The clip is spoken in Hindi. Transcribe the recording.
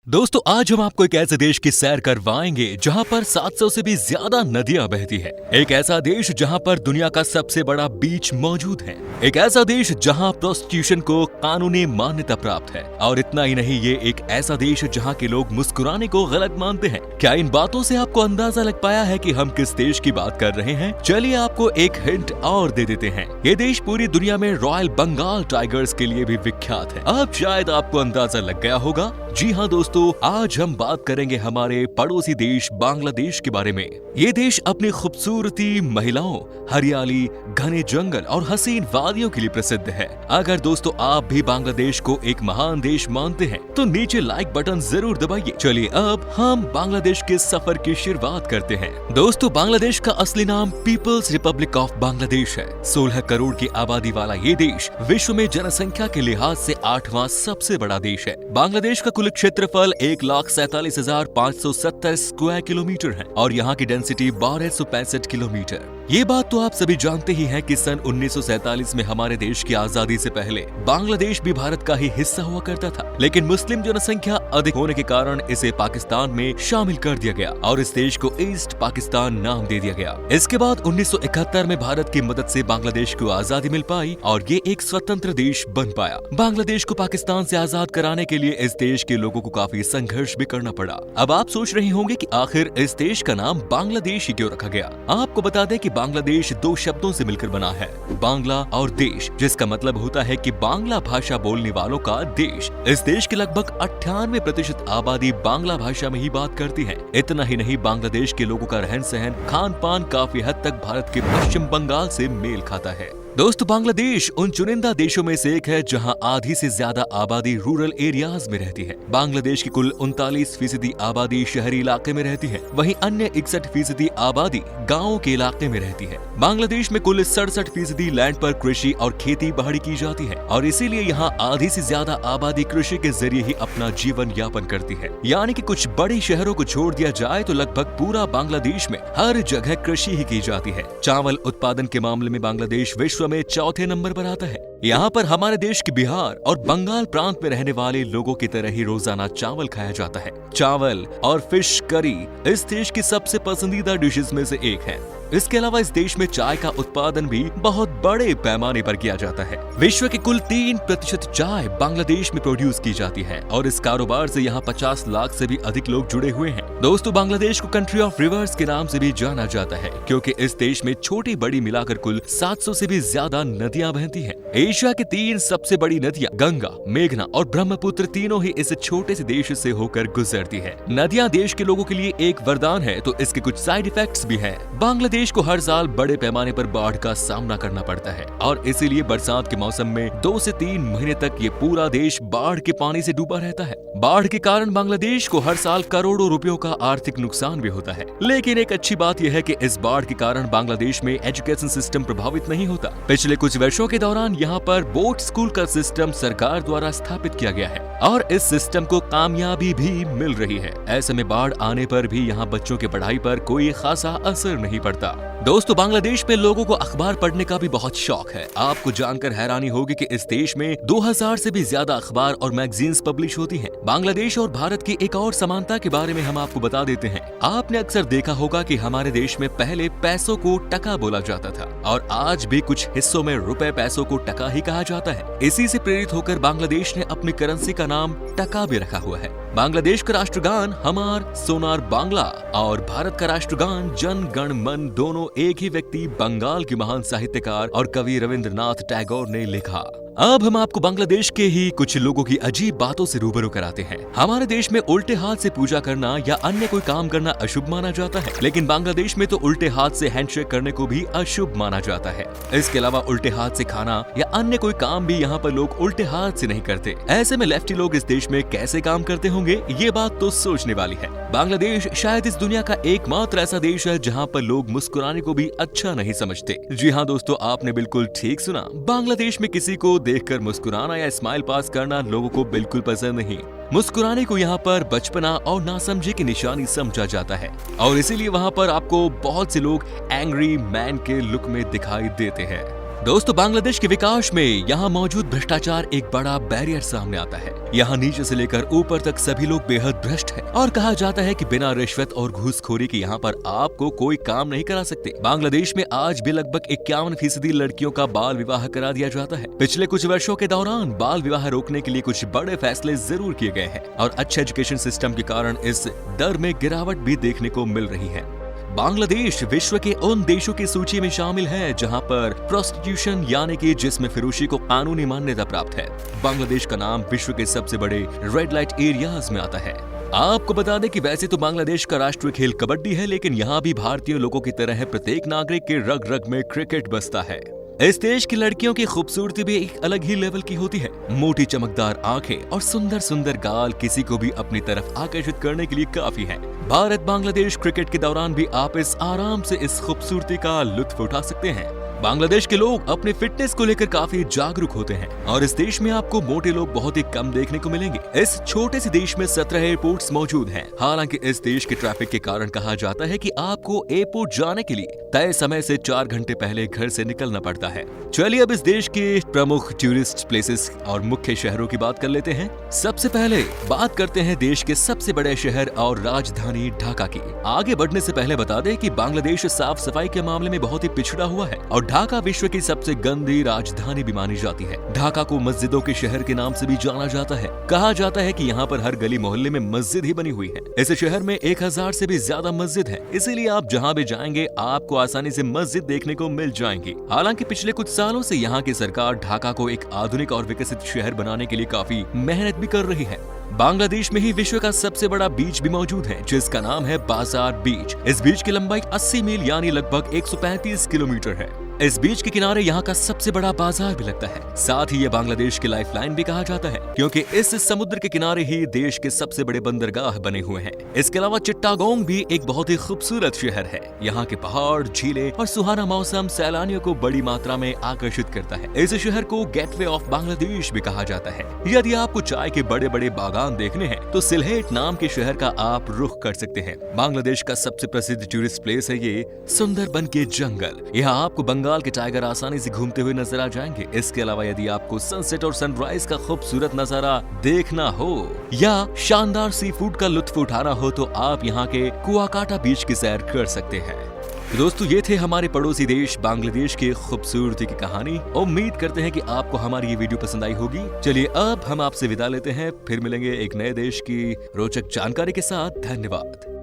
दोस्तों आज हम आपको एक ऐसे देश की सैर करवाएंगे जहां पर 700 से भी ज्यादा नदियां बहती हैं। एक ऐसा देश जहां पर दुनिया का सबसे बड़ा बीच मौजूद है। एक ऐसा देश जहां प्रोस्टिट्यूशन को कानूनी मान्यता प्राप्त है। और इतना ही नहीं, ये एक ऐसा देश जहां के लोग मुस्कुराने को गलत मानते हैं। क्या इन बातों से आपको अंदाजा लग पाया है कि हम किस देश की बात कर रहे हैं? चलिए आपको एक हिंट और दे देते हैं। ये देश पूरी दुनिया में रॉयल बंगाल टाइगर्स के लिए भी विख्यात है। अब शायद आपको अंदाजा लग गया होगा। जी हाँ दोस्तों, आज हम बात करेंगे हमारे पड़ोसी देश बांग्लादेश के बारे में। ये देश अपनी खूबसूरती, महिलाओं, हरियाली, घने जंगल और हसीन वादियों के लिए प्रसिद्ध है। अगर दोस्तों आप भी बांग्लादेश को एक महान देश मानते हैं तो नीचे लाइक बटन जरूर दबाइए। चलिए अब हम बांग्लादेश के सफर की शुरुआत करते हैं। दोस्तों बांग्लादेश का असली नाम पीपल्स रिपब्लिक ऑफ बांग्लादेश है। 16 करोड़ की आबादी वाला ये देश विश्व में जनसंख्या के लिहाज से 8वां सबसे बड़ा देश है। बांग्लादेश का कुल क्षेत्रफल 1,47,570 स्क्वायर किलोमीटर है और यहाँ की डेंसिटी 1265 किलोमीटर। ये बात तो आप सभी जानते ही हैं कि सन 1947 में हमारे देश की आजादी से पहले बांग्लादेश भी भारत का ही हिस्सा हुआ करता था, लेकिन मुस्लिम जनसंख्या अधिक होने के कारण इसे पाकिस्तान में शामिल कर दिया गया और इस देश को ईस्ट पाकिस्तान नाम दे दिया गया। इसके बाद 1971 में भारत की मदद से बांग्लादेश को आजादी मिल पाई और ये एक स्वतंत्र देश बन पाया। बांग्लादेश को पाकिस्तान से आजाद कराने के लिए इस देश के लोगों को काफी संघर्ष भी करना पड़ा। अब आप सोच रहे होंगे कि आखिर इस देश का नाम बांग्लादेश ही क्यों रखा गया। आपको बता दें कि बांग्लादेश 2 शब्दों से मिलकर बना है, बांग्ला और देश, जिसका मतलब होता है कि बांग्ला भाषा बोलने वालों का देश। इस देश की लगभग 98% आबादी बांग्ला भाषा में ही बात करती है। इतना ही नहीं, बांग्लादेश के लोगों का रहन सहन, खान पान काफी हद तक भारत के पश्चिम बंगाल से मेल खाता है। दोस्तों बांग्लादेश उन चुनिंदा देशों में से एक है जहां आधी से ज्यादा आबादी रूरल एरियाज में रहती है। बांग्लादेश की कुल 39% आबादी शहरी इलाके में रहती है, वहीं अन्य 61% आबादी गाँवों के इलाके में रहती है। बांग्लादेश में कुल 67% लैंड पर कृषि और खेती बाड़ी की जाती है और इसीलिए यहाँ आधी से ज्यादा आबादी कृषि के जरिए ही अपना जीवन यापन करती है। यानी कि कुछ बड़े शहरों को छोड़ दिया जाए तो लगभग पूरा बांग्लादेश में हर जगह कृषि ही की जाती है। चावल उत्पादन के मामले में बांग्लादेश विश्व में 4थे नंबर पर आता है। यहाँ पर हमारे देश के बिहार और बंगाल प्रांत में रहने वाले लोगों की तरह ही रोजाना चावल खाया जाता है। चावल और फिश करी इस देश की सबसे पसंदीदा डिशेस में से एक है। इसके अलावा इस देश में चाय का उत्पादन भी बहुत बड़े पैमाने पर किया जाता है। विश्व की कुल 3% चाय बांग्लादेश में प्रोड्यूस की जाती है और इस कारोबार से यहाँ 50 लाख से भी अधिक लोग जुड़े हुए हैं। दोस्तों बांग्लादेश को कंट्री ऑफ रिवर्स के नाम से भी जाना जाता है क्योंकि इस देश में छोटी बड़ी मिलाकर कुल 700 से भी ज्यादा नदियां बहती हैं। एशिया की 3 सबसे बड़ी नदियां गंगा, मेघना और ब्रह्मपुत्र तीनों ही इस छोटे से देश से होकर गुजरती है। नदियां देश के लोगों के लिए एक वरदान है तो इसके कुछ साइड इफेक्ट्स भी हैं। बांग्लादेश को हर साल बड़े पैमाने पर बाढ़ का सामना करना पड़ता है और इसीलिए बरसात के मौसम में 2 से 3 महीने तक ये पूरा देश बाढ़ के पानी से डूबा रहता है। बाढ़ के कारण बांग्लादेश को हर साल करोड़ों रुपयों का आर्थिक नुकसान भी होता है। लेकिन एक अच्छी बात यह है कि इस बाढ़ के कारण बांग्लादेश में एजुकेशन सिस्टम प्रभावित नहीं होता। पिछले कुछ वर्षों के दौरान यहाँ पर बोर्ड स्कूल का सिस्टम सरकार द्वारा स्थापित किया गया है और इस सिस्टम को कामयाबी भी मिल रही है। ऐसे में बाढ़ आने पर भी यहाँ बच्चों की पढ़ाई पर कोई खासा असर नहीं पड़ता। दोस्तों बांग्लादेश में लोगों को अखबार पढ़ने का भी बहुत शौक है। आपको जानकर हैरानी होगी कि इस देश में 2000 से भी ज्यादा अखबार और मैगजीन्स पब्लिश होती हैं। बांग्लादेश और भारत की एक और समानता के बारे में हम आपको बता देते हैं। आपने अक्सर देखा होगा कि हमारे देश में पहले पैसों को टका बोला जाता था और आज भी कुछ हिस्सों में रुपए पैसों को टका ही कहा जाता है। इसी से प्रेरित होकर बांग्लादेश ने अपनी करेंसी का नाम टका भी रखा हुआ है। बांग्लादेश का राष्ट्रगान हमार सोनार बांग्ला और भारत का राष्ट्रगान जन गण मन दोनों एक ही व्यक्ति, बंगाल के महान साहित्यकार और कवि रविंद्रनाथ टैगोर ने लिखा। अब हम आपको बांग्लादेश के ही कुछ लोगों की अजीब बातों से रूबरू कराते हैं। हमारे देश में उल्टे हाथ से पूजा करना या अन्य कोई काम करना अशुभ माना जाता है, लेकिन बांग्लादेश में तो उल्टे हाथ से हैंडशेक करने को भी अशुभ माना जाता है। इसके अलावा उल्टे हाथ से खाना या अन्य कोई काम भी यहाँ पर लोग उल्टे हाथ से नहीं करते। ऐसे में लेफ्टी लोग इस देश में कैसे काम करते होंगे, ये बात तो सोचने वाली है। बांग्लादेश शायद इस दुनिया का एकमात्र ऐसा देश है जहाँ पर लोग मुस्कुराने को भी अच्छा नहीं समझते। जी हाँ दोस्तों, आपने बिल्कुल ठीक सुना। बांग्लादेश में किसी को देखकर मुस्कुराना या स्माइल पास करना लोगों को बिल्कुल पसंद नहीं। मुस्कुराने को यहाँ पर बचपना और नासमझी की निशानी समझा जाता है और इसीलिए वहाँ पर आपको बहुत से लोग एंग्री मैन के लुक में दिखाई देते हैं। दोस्तों, बांग्लादेश के विकास में यहाँ मौजूद भ्रष्टाचार एक बड़ा बैरियर सामने आता है। यहाँ नीचे से लेकर ऊपर तक सभी लोग बेहद भ्रष्ट हैं और कहा जाता है कि बिना रिश्वत और घूसखोरी के यहाँ पर आपको कोई काम नहीं करा सकते। बांग्लादेश में आज भी लगभग 51% लड़कियों का बाल विवाह करा दिया जाता है। पिछले कुछ वर्षों के दौरान बाल विवाह रोकने के लिए कुछ बड़े फैसले जरूर किए गए हैं और अच्छे एजुकेशन सिस्टम के कारण इस दर में गिरावट भी देखने को मिल रही है। बांग्लादेश विश्व के उन देशों की सूची में शामिल है जहां पर प्रोस्टिट्यूशन यानी कि जिस्म फिरोशी को कानूनी मान्यता प्राप्त है। बांग्लादेश का नाम विश्व के सबसे बड़े रेड लाइट एरियाज में आता है। आपको बता दें कि वैसे तो बांग्लादेश का राष्ट्रीय खेल कबड्डी है, लेकिन यहाँ भी भारतीय लोगों की तरह प्रत्येक नागरिक के रग रग में क्रिकेट बसता है। इस देश की लड़कियों की खूबसूरती भी एक अलग ही लेवल की होती है। मोटी चमकदार आंखें और सुंदर सुंदर गाल किसी को भी अपनी तरफ आकर्षित करने के लिए काफी है। भारत बांग्लादेश क्रिकेट के दौरान भी आप इस आराम से इस खूबसूरती का लुत्फ उठा सकते हैं। बांग्लादेश के लोग अपने फिटनेस को लेकर काफी जागरूक होते हैं और इस देश में आपको मोटे लोग बहुत ही कम देखने को मिलेंगे। इस छोटे से देश में 17 एयरपोर्ट्स मौजूद हैं। हालांकि इस देश के ट्रैफिक के कारण कहा जाता है कि आपको एयरपोर्ट जाने के लिए तय समय से 4 घंटे पहले घर से निकलना पड़ता है। चलिए अब इस देश के प्रमुख टूरिस्ट प्लेसेस और मुख्य शहरों की बात कर लेते हैं। सबसे पहले बात करते हैं देश के सबसे बड़े शहर और राजधानी ढाका की। आगे बढ़ने से पहले बता दें कि बांग्लादेश साफ सफाई के मामले में बहुत ही पिछड़ा हुआ है और ढाका विश्व की सबसे गंदी राजधानी भी मानी जाती है। ढाका को मस्जिदों के शहर के नाम से भी जाना जाता है। कहा जाता है कि यहाँ पर हर गली मोहल्ले में मस्जिद ही बनी हुई है। इस शहर में 1000 से भी ज्यादा मस्जिद है, इसीलिए आप जहाँ भी जाएंगे आपको आसानी से मस्जिद देखने को मिल जाएंगी। हालांकि पिछले कुछ सालों से यहाँ की सरकार ढाका को एक आधुनिक और विकसित शहर बनाने के लिए काफी मेहनत भी कर रही है। बांग्लादेश में ही विश्व का सबसे बड़ा बीच भी मौजूद है जिसका नाम है बाजार बीच। इस बीच की लंबाई 80 मील यानी लगभग 135 किलोमीटर है। इस बीच के किनारे यहाँ का सबसे बड़ा बाजार भी लगता है। साथ ही ये बांग्लादेश की लाइफलाइन भी कहा जाता है क्योंकि इस समुद्र के किनारे ही देश के सबसे बड़े बंदरगाह बने हुए हैं। इसके अलावा चिट्टागोंग भी एक बहुत ही खूबसूरत शहर है। यहाँ के पहाड़, झीलें और सुहाना मौसम सैलानियों को बड़ी मात्रा में आकर्षित करता है। इस शहर को गेटवे ऑफ बांग्लादेश भी कहा जाता है। यदि आपको चाय के बड़े बड़े बागान देखने हैं तो सिलहेट नाम के शहर का आप रुख कर सकते हैं। बांग्लादेश का सबसे प्रसिद्ध टूरिस्ट प्लेस है ये सुंदरबन के जंगल। यहाँ आपको बंगाल के टाइगर आसानी से घूमते हुए नजर आ जाएंगे। इसके अलावा यदि आपको सनसेट और सनराइज का खूबसूरत नजारा देखना हो या शानदार सी फूड का लुत्फ उठाना हो तो आप यहाँ के कुआकाटा बीच की सैर कर सकते हैं। दोस्तों, ये थे हमारे पड़ोसी देश बांग्लादेश की खूबसूरती की कहानी। उम्मीद करते हैं कि आपको हमारी ये वीडियो पसंद आई होगी। चलिए अब हम आपसे विदा लेते हैं, फिर मिलेंगे एक नए देश की रोचक जानकारी के साथ। धन्यवाद।